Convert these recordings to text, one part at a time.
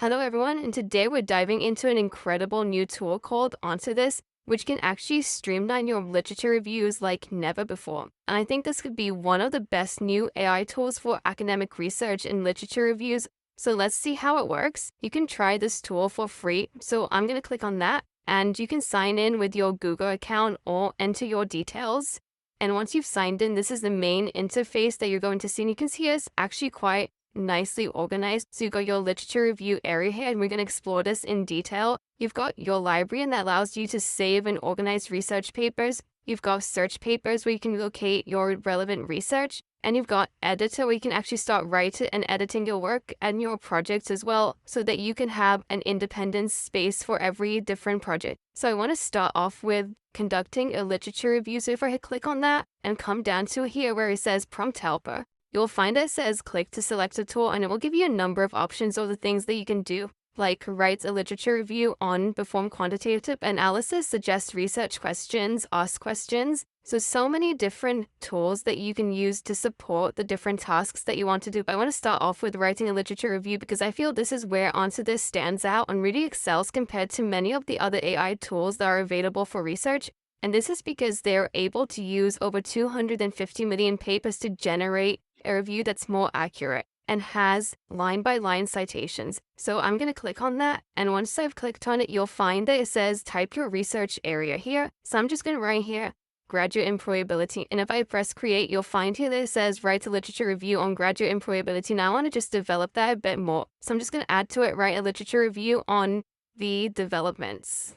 Hello everyone, and today we're diving into an incredible new tool called Answer This, which can actually streamline your literature reviews like never before. And I think this could be one of the best new AI tools for academic research and literature reviews. So let's see how it works. You can try this tool for free. So I'm going to click on that, and you can sign in with your Google account or enter your details. And once you've signed in, this is the main interface that you're going to see. And you can see it's actually quite nicely organized. So you've got your literature review area here, and we're going to explore this in detail. You've got your library, and that allows you to save and organize research papers. You've got search papers where you can locate your relevant research. And you've got editor where you can actually start writing and editing your work and your projects as well, so that you can have an independent space for every different project. So I want to start off with conducting a literature review. So if I click on that and come down to here where it says prompt helper, you'll find it says click to select a tool, and it will give you a number of options of the things that you can do, like write a literature review on, perform quantitative analysis, suggest research questions, ask questions. So many different tools that you can use to support the different tasks that you want to do. But I want to start off with writing a literature review because I feel this is where Answer This stands out and really excels compared to many of the other AI tools that are available for research. And this is because they're able to use over 250 million papers to generate a review that's more accurate and has line-by-line citations. So I'm going to click on that, and once I've clicked on it, you'll find that it says type your research area here. So I'm just going to write here graduate employability, and if I press create, you'll find here that it says write a literature review on graduate employability. Now I want to just develop that a bit more, so I'm just going to add to it write a literature review on the developments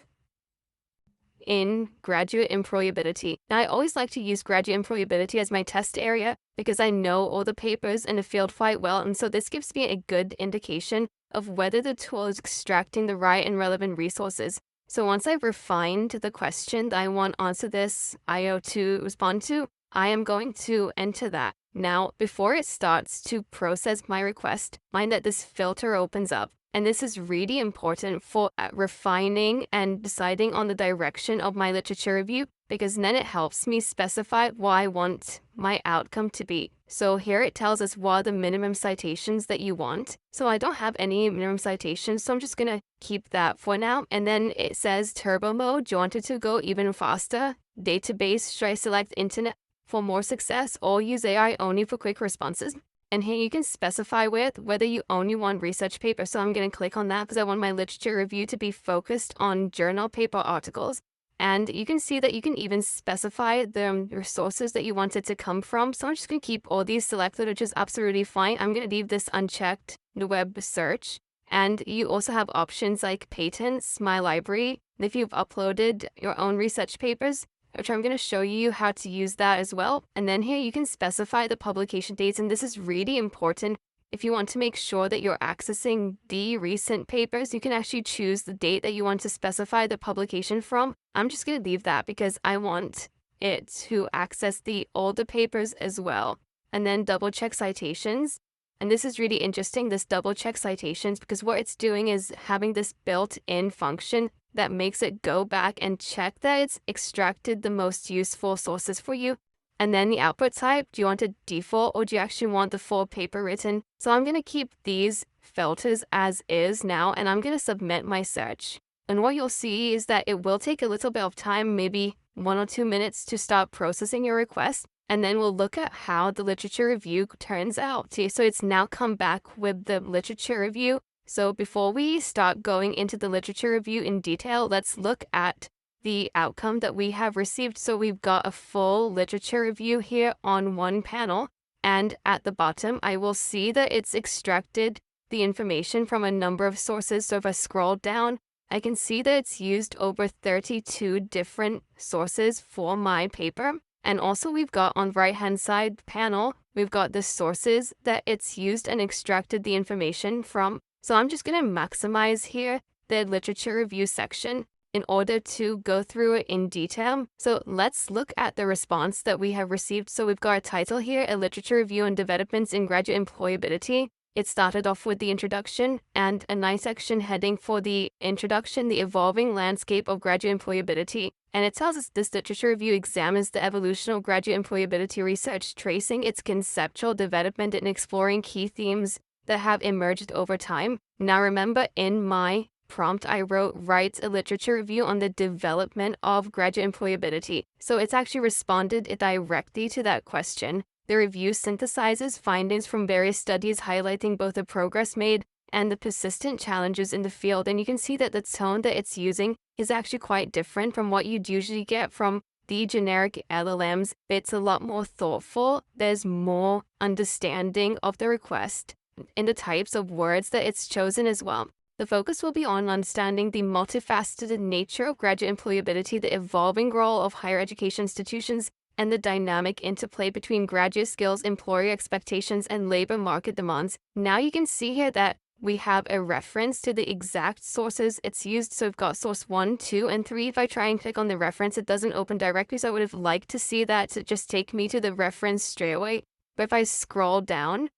in graduate employability. Now, I always like to use graduate employability as my test area because I know all the papers in the field quite well, and so this gives me a good indication of whether the tool is extracting the right and relevant resources. So once I've refined the question that I want Answer This IO to respond to, I am going to enter that. Now, before it starts to process my request, mind that this filter opens up. And this is really important for refining and deciding on the direction of my literature review, because then it helps me specify what I want my outcome to be. So here it tells us what are the minimum citations that you want. So I don't have any minimum citations, so I'm just going to keep that for now. And then it says turbo mode. Do you want it to go even faster? Database, should I select internet for more success, or use AI only for quick responses? And here you can specify with whether you only want research paper. So I'm going to click on that because I want my literature review to be focused on journal paper articles. And you can see that you can even specify the resources that you want it to come from. So I'm just going to keep all these selected, which is absolutely fine. I'm going to leave this unchecked, the web search. And you also have options like patents, my library. If you've uploaded your own research papers, which I'm going to show you how to use that as well. And then here you can specify the publication dates, and this is really important. If you want to make sure that you're accessing the recent papers, you can actually choose the date that you want to specify the publication from. I'm just going to leave that because I want it to access the older papers as well. And then double check citations. And this is really interesting, this double check citations, because what it's doing is having this built-in function that makes it go back and check that it's extracted the most useful sources for you. And then the output type, do you want a default or do you actually want the full paper written? So I'm going to keep these filters as is now, and I'm going to submit my search. And what you'll see is that it will take a little bit of time, maybe 1 or 2 minutes, to start processing your request. And then we'll look at how the literature review turns out. So it's now come back with the literature review. So before we start going into the literature review in detail, let's look at the outcome that we have received. So we've got a full literature review here on one panel. And at the bottom, I will see that it's extracted the information from a number of sources. So if I scroll down, I can see that it's used over 32 different sources for my paper. And also we've got on the right-hand side panel, we've got the sources that it's used and extracted the information from. So I'm just going to maximize here the literature review section in order to go through it in detail. So let's look at the response that we have received. So we've got a title here, a literature review on developments in graduate employability. It started off with the introduction and a nice section heading for the introduction, the evolving landscape of graduate employability. And it tells us this literature review examines the evolution of graduate employability research, tracing its conceptual development and exploring key themes that have emerged over time. Now remember, in my prompt, I wrote, write a literature review on the development of graduate employability. So it's actually responded directly to that question. The review synthesizes findings from various studies highlighting both the progress made and the persistent challenges in the field. And you can see that the tone that it's using is actually quite different from what you'd usually get from the generic LLMs. It's a lot more thoughtful. There's more understanding of the request in the types of words that it's chosen as well. The focus will be on understanding the multifaceted nature of graduate employability, the evolving role of higher education institutions, and the dynamic interplay between graduate skills, employer expectations, and labor market demands. Now you can see here that we have a reference to the exact sources it's used. So we've got source 1, 2, and 3. If I try and click on the reference, it doesn't open directly. So I would have liked to see that to just take me to the reference straight away. But if I scroll down,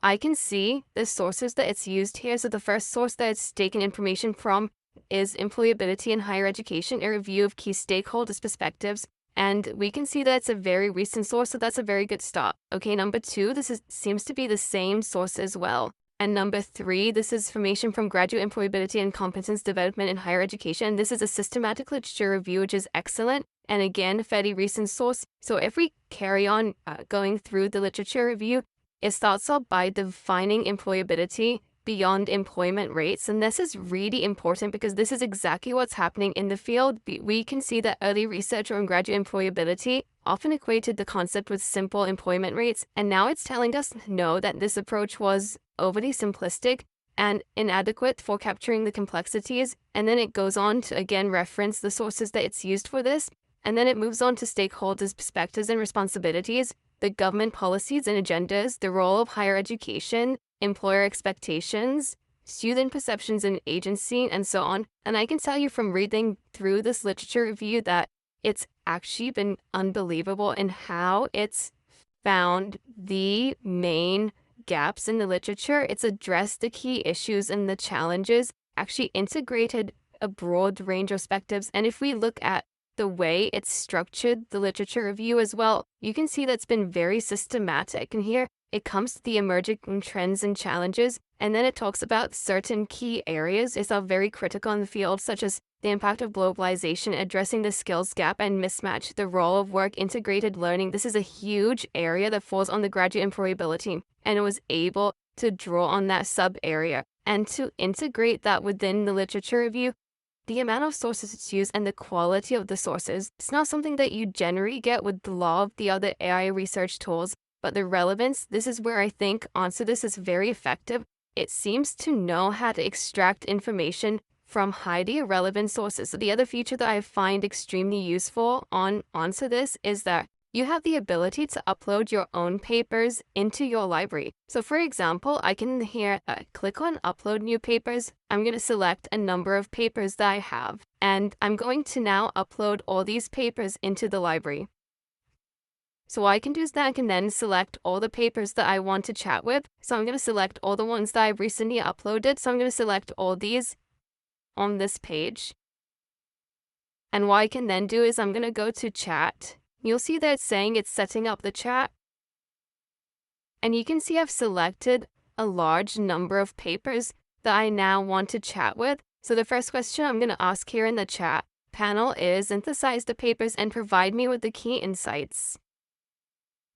I can see the sources that it's used here. So the first source that it's taken information from is Employability in Higher Education, a review of key stakeholders' perspectives. And we can see that it's a very recent source, so that's a very good start. Okay, number 2, seems to be the same source as well. And number 3, this is information from Graduate Employability and Competence Development in Higher Education. This is a systematic literature review, which is excellent. And again, fairly recent source. So if we carry on going through the literature review, it starts off by defining employability beyond employment rates. And this is really important because this is exactly what's happening in the field. We can see that early research on graduate employability often equated the concept with simple employment rates. And now it's telling us no, that this approach was overly simplistic and inadequate for capturing the complexities. And then it goes on to again reference the sources that it's used for this. And then it moves on to stakeholders' perspectives and responsibilities, the government policies and agendas, the role of higher education, employer expectations, student perceptions and agency, and so on. And I can tell you from reading through this literature review that it's actually been unbelievable in how it's found the main gaps in the literature. It's addressed the key issues and the challenges, actually integrated a broad range of perspectives. And if we look at the way it's structured the literature review as well, you can see that's been very systematic. And here it comes to the emerging trends and challenges, and then it talks about certain key areas it's very critical in the field, such as the impact of globalization, addressing the skills gap and mismatch, the role of work integrated learning. This is a huge area that falls on the graduate employability, and it was able to draw on that sub area and to integrate that within the literature review. The amount of sources it's used and the quality of the sources, it's not something that you generally get with a lot of the other AI research tools, but the relevance, this is where I think Answer This is very effective. It seems to know how to extract information from highly irrelevant sources. So the other feature that I find extremely useful on Answer This is that you have the ability to upload your own papers into your library. So for example, I can here click on Upload New Papers. I'm going to select a number of papers that I have, and I'm going to now upload all these papers into the library. So what I can do is that I can then select all the papers that I want to chat with. So I'm going to select all the ones that I've recently uploaded. So I'm going to select all these on this page. And what I can then do is I'm going to go to chat. You'll see that it's saying it's setting up the chat. And you can see I've selected a large number of papers that I now want to chat with. So the first question I'm going to ask here in the chat panel is synthesize the papers and provide me with the key insights.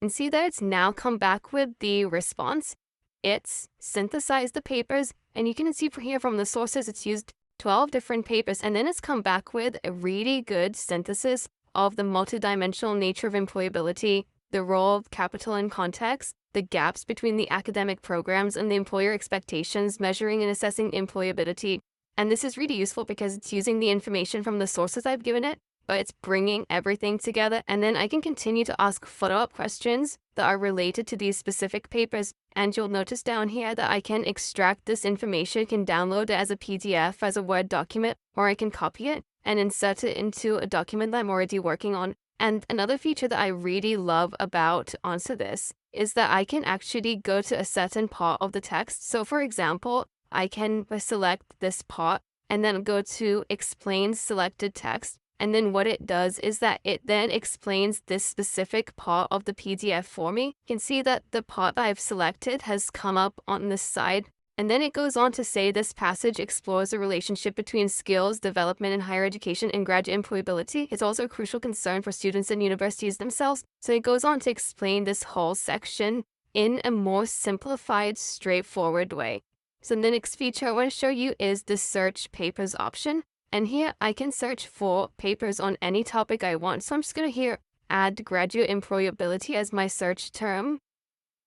And see that it's now come back with the response. It's synthesized the papers, and you can see here from the sources it's used 12 different papers, and then it's come back with a really good synthesis of the multidimensional nature of employability, the role of capital and context, the gaps between the academic programs and the employer expectations, measuring and assessing employability. And this is really useful because it's using the information from the sources I've given it, but it's bringing everything together. And then I can continue to ask follow-up questions that are related to these specific papers. And you'll notice down here that I can extract this information, can download it as a PDF, as a Word document, or I can copy it and insert it into a document that I'm already working on. And another feature that I really love about Answer This is that I can actually go to a certain part of the text. So for example, I can select this part and then go to Explain Selected Text. And then what it does is that it then explains this specific part of the PDF for me. You can see that the part that I've selected has come up on this side. And then it goes on to say this passage explores the relationship between skills development in higher education and graduate employability. It's also a crucial concern for students and universities themselves. So it goes on to explain this whole section in a more simplified, straightforward way. So the next feature I want to show you is the search papers option. And here I can search for papers on any topic I want. So I'm just going to here add graduate employability as my search term.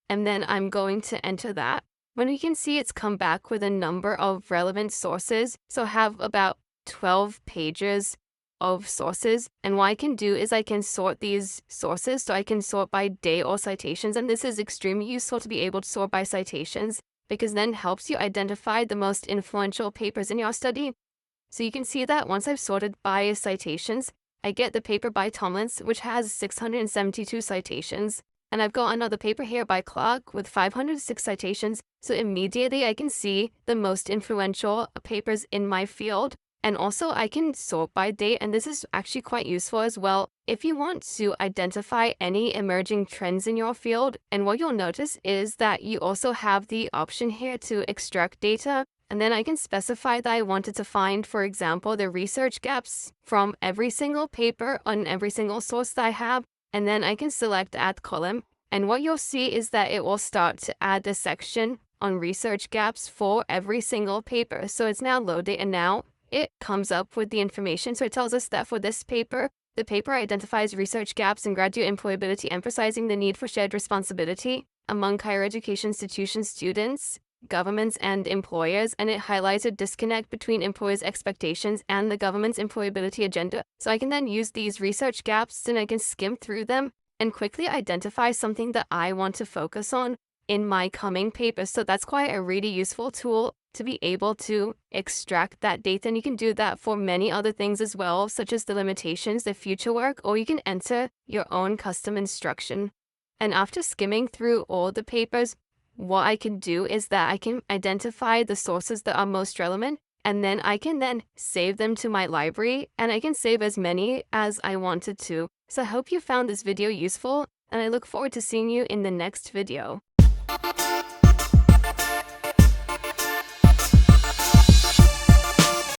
And then I'm going to enter that. When you can see it's come back with a number of relevant sources. So I have about 12 pages of sources. And what I can do is I can sort these sources. So I can sort by date or citations. And this is extremely useful to be able to sort by citations, because then helps you identify the most influential papers in your study. So you can see that once I've sorted by citations, I get the paper by Tomlins, which has 672 citations. And I've got another paper here by Clark with 506 citations. So immediately I can see the most influential papers in my field. And also I can sort by date, and this is actually quite useful as well if you want to identify any emerging trends in your field. And what you'll notice is that you also have the option here to extract data. And then I can specify that I wanted to find, for example, the research gaps from every single paper on every single source that I have. And then I can select Add Column. And what you'll see is that it will start to add the section on research gaps for every single paper. So it's now loaded, and now it comes up with the information. So it tells us that for this paper, the paper identifies research gaps in graduate employability, emphasizing the need for shared responsibility among higher education institutions, students, governments, and employers, and it highlights a disconnect between employers' expectations and the government's employability agenda. So I can then use these research gaps and I can skim through them and quickly identify something that I want to focus on in my coming paper. So that's quite a really useful tool to be able to extract that data. And you can do that for many other things as well, such as the limitations, the future work, or you can enter your own custom instruction. And after skimming through all the papers, what I can do is that I can identify the sources that are most relevant, and then I can then save them to my library, and I can save as many as I wanted to. So I hope you found this video useful, and I look forward to seeing you in the next video.